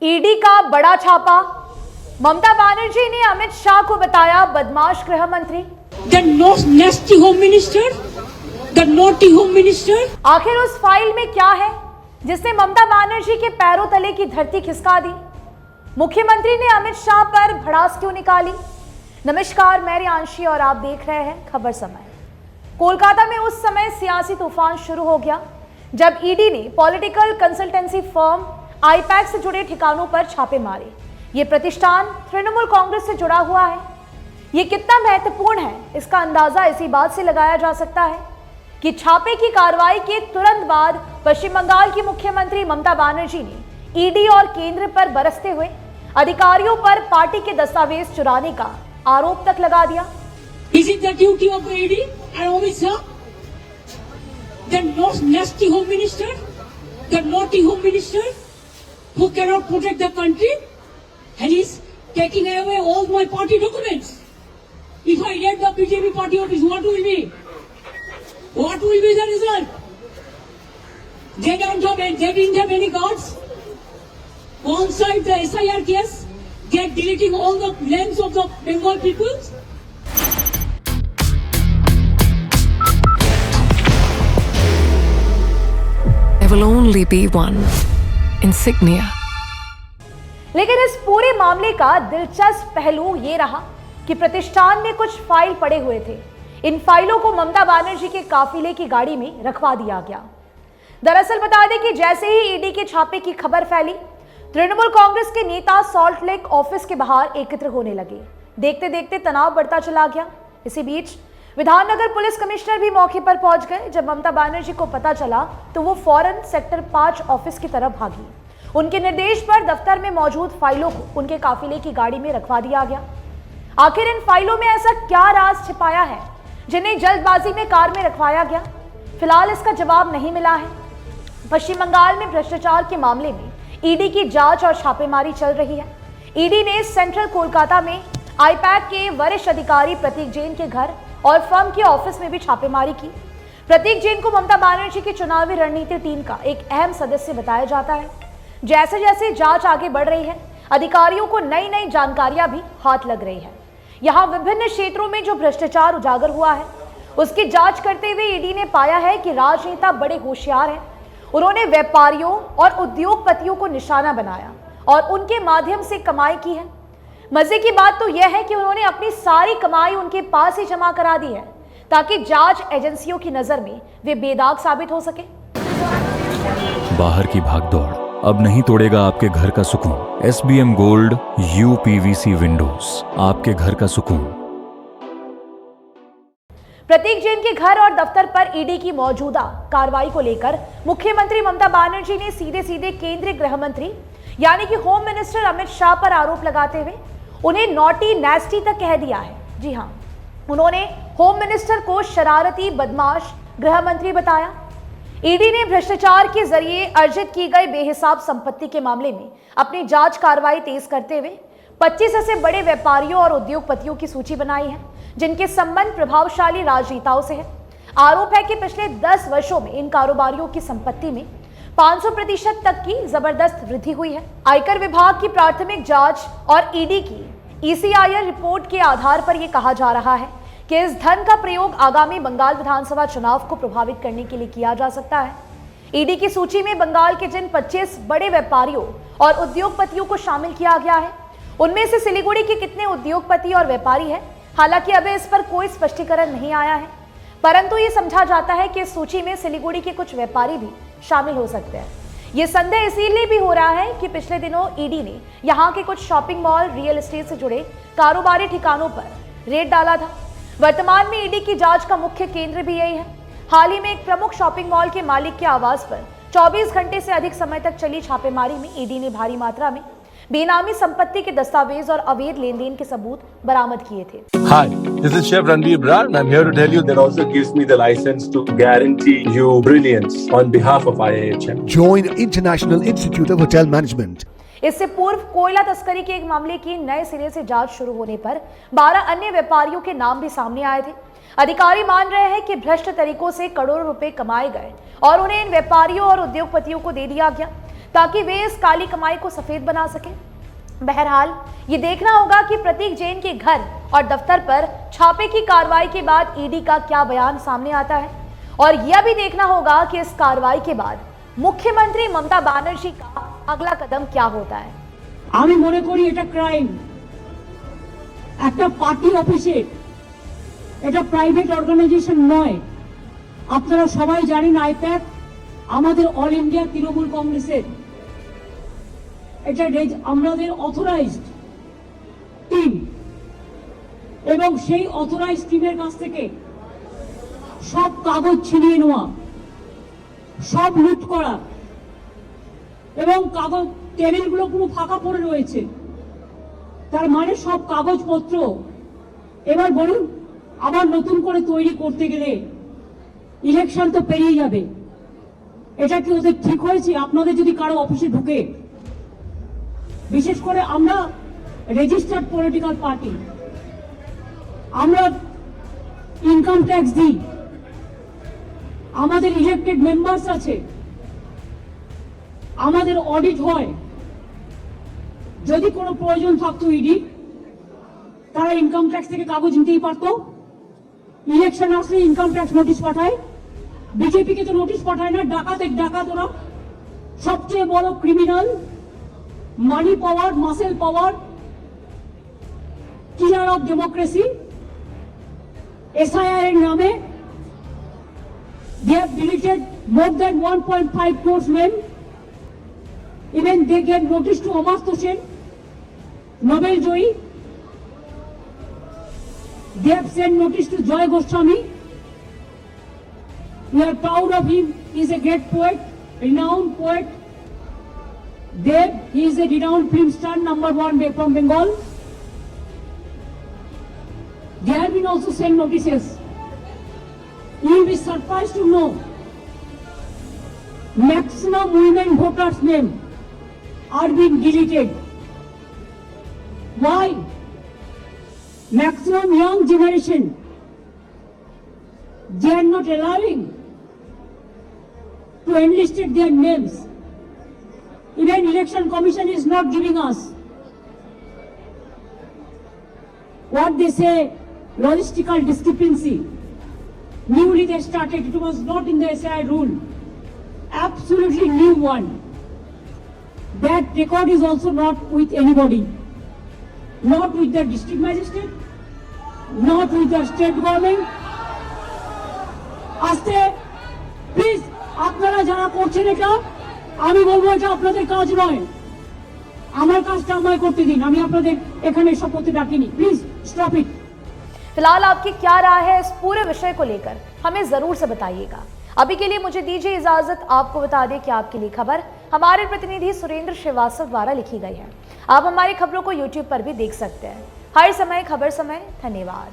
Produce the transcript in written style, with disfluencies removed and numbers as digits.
ED का बड़ा छापा। ममता बनर्जी ने अमित शाह को बताया बदमाश गृह मंत्री। The nasty home minister, the naughty home minister. आखिर उस फाइल में क्या है जिसने ममता बनर्जी के पैरों तले की धरती खिसका दी? मुख्यमंत्री ने अमित शाह पर भड़ास क्यों निकाली? नमस्कार, मैं रियांशी और आप देख रहे हैं खबर समय। कोलकाता में उस समय सियासी तूफान शुरू हो गया जब ईडी ने पॉलिटिकल कंसल्टेंसी फर्म आईपैक से जुड़े ठिकानों पर छापे मारे। ये प्रतिष्ठान तृणमूल कांग्रेस से जुड़ा हुआ है। ये कितना महत्वपूर्ण है इसका अंदाजा इसी बात से लगाया जा सकता है कि छापे की कार्रवाई के तुरंत बाद पश्चिम बंगाल की मुख्यमंत्री ममता बनर्जी ने ईडी और केंद्र पर बरसते हुए अधिकारियों पर पार्टी के दस्तावेज चुराने का आरोप तक लगा दिया। Is it the duty of ED and Amit Shah, the nasty home minister, the naughty home minister, who cannot protect the country, and is taking away all my party documents? If I get the BJP party office, what will be? What will be the result? They didn't have any guards. Alongside the SIR case, they are deleting all the names of the Bengal people. There will only be one insignia. लेकिन इस पूरे मामले का दिलचस्प पहलू ये रहा कि प्रतिष्ठान में कुछ फाइल पड़े हुए थे। इन फाइलों को ममता बनर्जी के काफिले की गाड़ी में रखवा दिया गया। दरअसल बता दें कि जैसे ही ईडी के छापे की खबर फैली, तृणमूल कांग्रेस के नेता सॉल्ट लेक ऑफिस के बाहर एकत्र होने लगे। देखते देखते तनाव बढ़ता चला गया। इसी बीच विधाननगर पुलिस कमिश्नर भी मौके पर पहुंच गए। जब ममता बनर्जी को पता चला तो वो फौरन सेक्टर 5 ऑफिस की तरफ भागी। उनके निर्देश पर दफ्तर में मौजूद फाइलों को उनके काफिले की गाड़ी में रखवा दिया गया। आखिर इन फाइलों में ऐसा क्या राज छिपाया है जिन्हें जल्दबाजी में कार में रखवाया गया? फिलहाल इसका जवाब नहीं मिला है। पश्चिम बंगाल में भ्रष्टाचार के मामले में ईडी की जांच और छापेमारी चल रही है। ईडी ने सेंट्रल कोलकाता में आईपैक के वरिष्ठ अधिकारी प्रतीक जैन के घर और फर्म के ऑफिस में भी छापेमारी की। प्रतीक जैन को ममता बनर्जी की चुनावी रणनीति टीम का एक अहम सदस्य बताया जाता है। जैसे जैसे जांच आगे बढ़ रही है, अधिकारियों को नई नई जानकारियां भी हाथ लग रही है। यहां विभिन्न क्षेत्रों में जो भ्रष्टाचार उजागर हुआ है उसकी जांच करते हुए ईडी ने पाया है कि राजनेता बड़े होशियार हैं। उन्होंने व्यापारियों और उद्योगपतियों को निशाना बनाया और उनके माध्यम से कमाई की है। मजे की बात तो यह है कि उन्होंने अपनी सारी कमाई उनके पास ही जमा करा दी है ताकि जांच एजेंसियों की नजर में वे बेदाग साबित हो सके। बाहर की भागदौड़ अब नहीं तोड़ेगा आपके घर का सुकून। SBM गोल्ड UPVC विंडोज, आपके घर का सुकून। प्रतीक जैन के घर और दफ्तर पर ईडी की मौजूदा कार्रवाई को लेकर मुख्यमंत्री ममता बनर्जी ने सीधे सीधे केंद्रीय गृह मंत्री यानी कि होम मिनिस्टर अमित शाह पर आरोप लगाते हुए उन्हें नॉटी नेस्टी तक कह दिया है। जी हां, उन्होंने होम मिनिस्टर को शरारती बदमाश गृह मंत्री बताया। ईडी ने भ्रष्टाचार के जरिए अर्जित की गई बेहिसाब संपत्ति के मामले में अपनी जांच कार्रवाई तेज करते हुए 25 ऐसे बड़े व्यापारियों और उद्योगपतियों की सूची बनाई है जिनके संबंध प्रभावशाली राजनेताओं से है। आरोप है कि पिछले 10 वर्षों में इन कारोबारियों की संपत्ति में 500% तक की जबरदस्त वृद्धि हुई है। आयकर विभाग की प्राथमिक जांच और ईडी की ECIR रिपोर्ट के आधार पर यह कहा जा रहा है कि इस धन का प्रयोग आगामी बंगाल विधानसभा चुनाव को प्रभावित करने के लिए किया जा सकता है। ईडी की सूची में बंगाल के जिन 25 बड़े व्यापारियों और उद्योगपतियों को शामिल किया गया है उनमें से सिलीगुड़ी के कितने उद्योगपति और व्यापारी हैं, हालांकि अभी इस पर कोई स्पष्टीकरण नहीं आया है, परंतु ये समझा जाता है कि इस सूची में सिलीगुड़ी के कुछ व्यापारी भी शामिल हो सकते हैं। ये संदेह इसीलिए भी हो रहा है कि पिछले दिनों ईडी ने यहाँ के कुछ शॉपिंग मॉल, रियल एस्टेट से जुड़े कारोबारी ठिकानों पर रेड डाला था। वर्तमान में ईडी की जांच का मुख्य केंद्र भी यही है। हाल ही में एक प्रमुख शॉपिंग मॉल के मालिक के आवास पर 24 घंटे से अधिक समय तक चली छापेमारी में ईडी ने भारी मात्रा में बेनामी संपत्ति के दस्तावेज और अवैध लेन-देन के सबूत बरामद किए थे। Hi, this is Chef Ranveer Brar and I'm here to tell you that also gives me the license to guarantee you brilliance on behalf of IIHM. Join International Institute of Hotel Management. इससे पूर्व कोयला तस्करी के एक मामले की नए सिरे से जांच शुरू होने पर 12 अन्य व्यापारियों के नाम भी सामने आए थे। अधिकारी मान रहे हैं कि भ्रष्ट तरीकों से करोड़ों रुपए कमाए गए और उन्हें इन व्यापारियों और उद्योगपतियों को दे दिया गया ताकि वे इस काली कमाई को सफेद बना सकें। बहरहाल ये देखना होगा कि प्रतीक जैन के घर और दफ्तर पर छापे की कार्रवाई के बाद ईडी का क्या बयान सामने आता है, और यह भी देखना होगा कि इस कार्रवाई के बाद मुख्यमंत्री ममता बनर्जी का अगला कदम क्या होता है। আমি মনে করি এটা ক্রাইম। একটা পার্টি অফিসে, এটা প্রাইভেট অর্গানাইজেশন নয়। আপনারা সবাই জানেন আইপ্যাক আমাদের অল ইন্ডিয়া তৃণমূল কংগ্রেসের, এটা আমাদের অথরাইজড টিম, এবং সেই অথরাইজড টিমের কাছ থেকে সব কাগজ ছিনিয়ে নেওয়া, সব লুট করা, এবং কাগজ টেবিলগুলো পুরো ফাঁকা পড়ে রয়েছে। তার মানে সব কাগজপত্র এবার বলুন আবার নতুন করে তৈরি করতে গেলে ইলেকশন তো পেরিয়ে যাবে। এটা কি ওদের ঠিক হয়েছে? আপনাদের যদি কারো অফিসে ঢুকে, বিশেষ করে আমরা রেজিস্টার্ড পলিটিক্যাল পার্টি, আমরা ইনকাম ট্যাক্স দিই, আমাদের ইলেক্টেড মেম্বার্স আছে, আমাদের অডিট হয়। যদি কোনো প্রয়োজন থাকতো ইডি, তারা ইনকাম ট্যাক্স থেকে কাগজ নিতেই পারতো। ইলেকশন আসলে ইনকাম ট্যাক্স নোটিশ পাঠায়, বিজেপি কে তো নোটিশ পাঠায় না। ডাকাত ওরা, সবচেয়ে বড় criminal, money power, muscle power, killer of democracy. SIR এর নামে they have deleted more than 1.5 crores men. Even they gave notice to Amartya Sen, Nobel Joy. They have sent notice to Joy Goswami. We are proud of him. He is a great poet, renowned poet. Dev, he is a renowned film star, #1 from Bengal. They have been also sent notices. You will be surprised to know maximum women voters' name are being deleted. Why? Maximum young generation, they are not allowing to enlist their names. Even election commission is not giving us what they say logistical discrepancy. Newly they started, it was not in the SI rule, absolutely new one. That record is also not with anybody, not with the district magistrate, not with the state government. আস্তে please আপনারা যারা করছেন এটা, আমি বলবো এটা আপনাদের কাজ নয়, আমার কাজটা আমায় করতে দিন। আমি আপনাদের এখানে এসব করতে ডাকিনি, প্লিজ স্টপ ইট। फिलहाल आपकी क्या राय है इस पूरे विषय को लेकर, हमें जरूर से बताइएगा। अभी के लिए मुझे दीजिए इजाजत। आपको बता दें कि आपके लिए खबर हमारे प्रतिनिधि सुरेंद्र श्रीवास्तव द्वारा लिखी गई है। आप हमारी खबरों को YouTube पर भी देख सकते हैं। हर समय खबर समय। धन्यवाद।